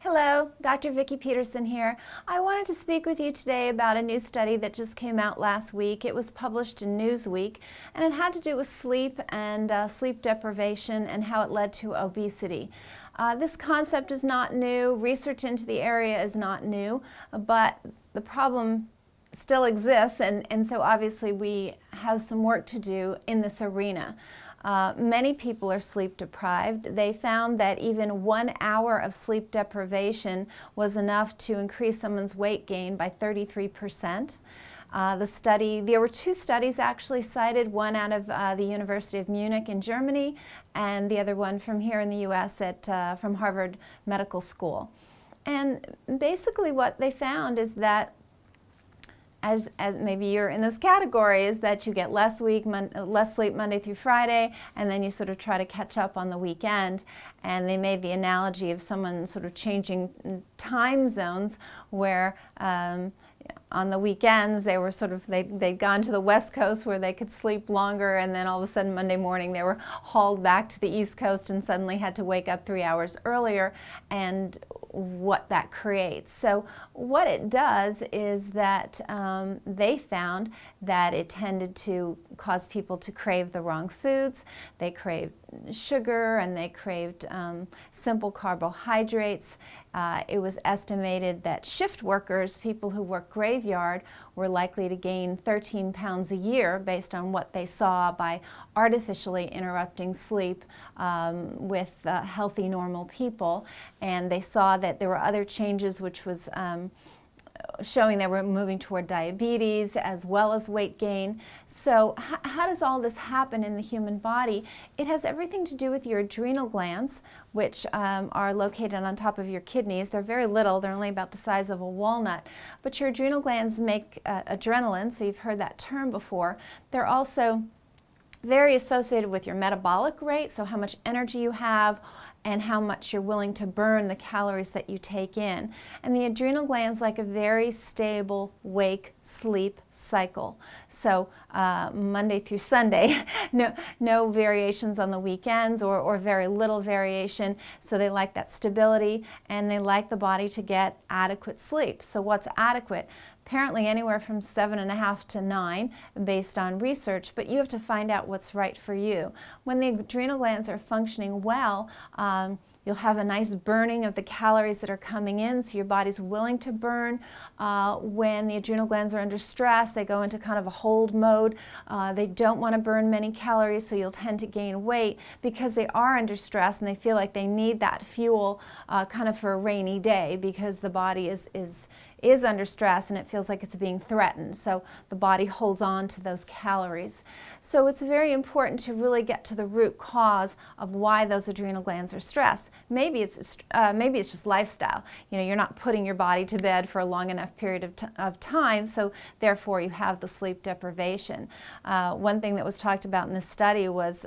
Hello, Dr. Vikki Petersen here. I wanted to speak with you today about a new study that just came out last week. It was published in Newsweek, and it had to do with sleep and sleep deprivation and how it led to obesity. This concept is not new. Research into the area is not new, but the problem still exists, and so obviously we have some work to do in this arena. Many people are sleep deprived. They found that even 1 hour of sleep deprivation was enough to increase someone's weight gain by 33%. There were two studies actually cited, one out of the University of Munich in Germany and the other one from here in the US from Harvard Medical School. And basically what they found is that as maybe you're in this category, is that you get less sleep Monday through Friday, and then you sort of try to catch up on the weekend. And they made the analogy of someone sort of changing time zones where on the weekends they were they'd gone to the West Coast where they could sleep longer, and then all of a sudden Monday morning they were hauled back to the East Coast and suddenly had to wake up 3 hours earlier, and what that creates. So what it does is that they found that it tended to cause people to crave the wrong foods. They craved sugar and they craved simple carbohydrates. It was estimated that shift workers, people who work graveyard, were likely to gain 13 pounds a year based on what they saw by artificially interrupting sleep with healthy, normal people. And they saw that there were other changes which was showing they were moving toward diabetes as well as weight gain. So how does all this happen in the human body? It has everything to do with your adrenal glands, which are located on top of your kidneys. They're very little, they're only about the size of a walnut. But your adrenal glands make adrenaline, so you've heard that term before. They're also very associated with your metabolic rate, so how much energy you have and how much you're willing to burn the calories that you take in. And the adrenal glands like a very stable wake-sleep cycle. So Monday through Sunday, no variations on the weekends or very little variation. So they like that stability, and they like the body to get adequate sleep. So what's adequate? Apparently anywhere from 7.5 to 9 based on research, but you have to find out what's right for you. When the adrenal glands are functioning well, you'll have a nice burning of the calories that are coming in, so your body's willing to burn. When the adrenal glands are under stress, they go into kind of a hold mode. They don't want to burn many calories, so you'll tend to gain weight because they are under stress and they feel like they need that fuel kind of for a rainy day, because the body is under stress and it feels like it's being threatened. So the body holds on to those calories. So it's very important to really get to the root cause of why those adrenal glands are stressed. Maybe it's just lifestyle. You know, you're not putting your body to bed for a long enough period of time, so therefore you have the sleep deprivation. One thing that was talked about in this study was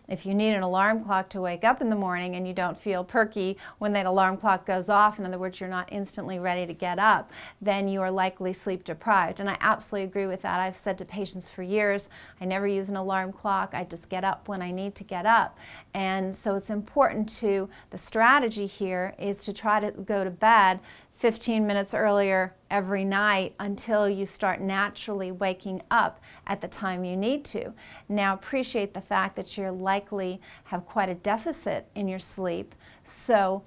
if you need an alarm clock to wake up in the morning and you don't feel perky when that alarm clock goes off, in other words, you're not instantly ready to get up, then you are likely sleep deprived. And I absolutely agree with that. I've said to patients for years, I never use an alarm clock. I just get up when I need to get up. And so it's important the strategy here is to try to go to bed 15 minutes earlier every night until you start naturally waking up at the time you need to. Now appreciate the fact that you're likely have quite a deficit in your sleep, so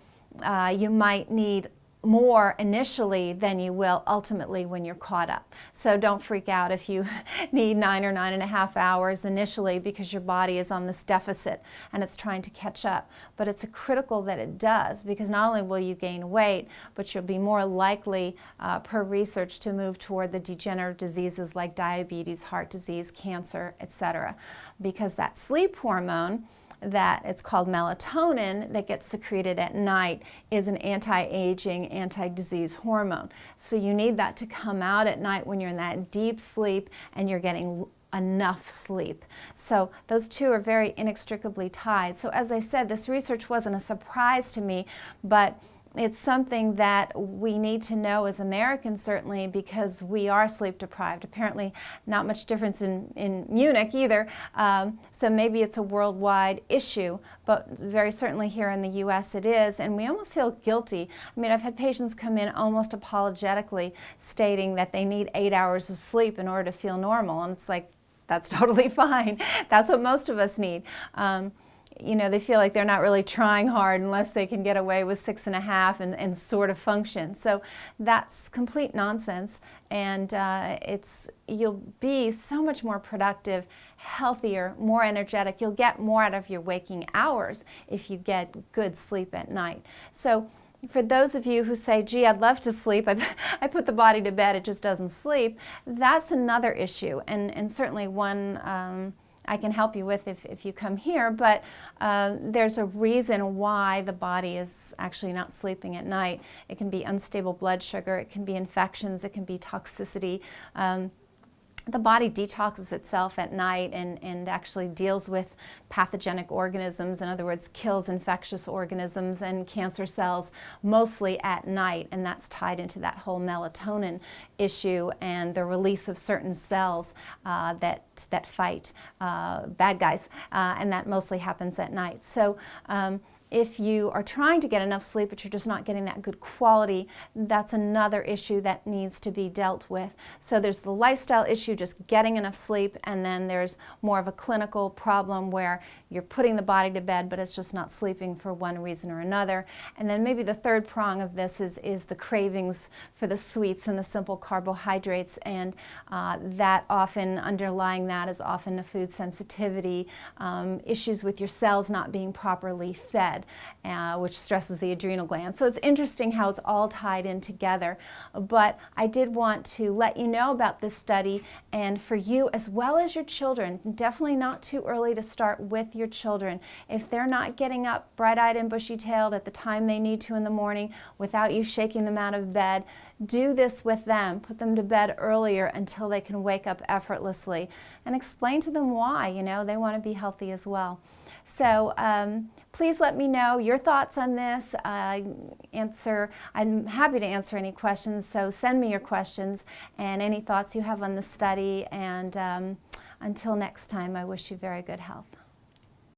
you might need more initially than you will ultimately when you're caught up. So don't freak out if you need 9 or 9.5 hours initially because your body is on this deficit and it's trying to catch up. But it's critical that it does, because not only will you gain weight, but you'll be more likely, per research, to move toward the degenerative diseases like diabetes, heart disease, cancer, etc. Because that sleep hormone, that it's called melatonin, that gets secreted at night, is an anti-aging, anti-disease hormone. So you need that to come out at night when you're in that deep sleep and you're getting enough sleep. So those two are very inextricably tied. So as I said, this research wasn't a surprise to me, but it's something that we need to know as Americans, certainly, because we are sleep deprived. Apparently not much difference in Munich either, so maybe it's a worldwide issue, but very certainly here in the U.S. it is, and we almost feel guilty. I mean, I've had patients come in almost apologetically stating that they need 8 hours of sleep in order to feel normal, and it's like, that's totally fine. That's what most of us need. You know, they feel like they're not really trying hard unless they can get away with 6.5 and sort of function. So that's complete nonsense, and you'll be so much more productive, healthier, more energetic. You'll get more out of your waking hours if you get good sleep at night. So for those of you who say, gee, I'd love to sleep, I put the body to bed, it just doesn't sleep, that's another issue, and certainly one I can help you with if you come here, but there's a reason why the body is actually not sleeping at night. It can be unstable blood sugar, it can be infections, it can be toxicity. The body detoxes itself at night and actually deals with pathogenic organisms, in other words, kills infectious organisms and cancer cells mostly at night, and that's tied into that whole melatonin issue and the release of certain cells that fight bad guys, and that mostly happens at night. So if you are trying to get enough sleep but you're just not getting that good quality, that's another issue that needs to be dealt with. So there's the lifestyle issue, just getting enough sleep, and then there's more of a clinical problem where you're putting the body to bed but it's just not sleeping for one reason or another. And then maybe the third prong of this is the cravings for the sweets and the simple carbohydrates, and that often underlying that is often the food sensitivity, issues with your cells not being properly fed, which stresses the adrenal glands. So it's interesting how it's all tied in together. But I did want to let you know about this study, and for you as well as your children, definitely not too early to start with your children. If they're not getting up bright-eyed and bushy-tailed at the time they need to in the morning without you shaking them out of bed, do this with them. Put them to bed earlier until they can wake up effortlessly, and explain to them why. You know, they want to be healthy as well. So please let me know your thoughts on this. I'm happy to answer any questions, so send me your questions and any thoughts you have on the study. And until next time, I wish you very good health.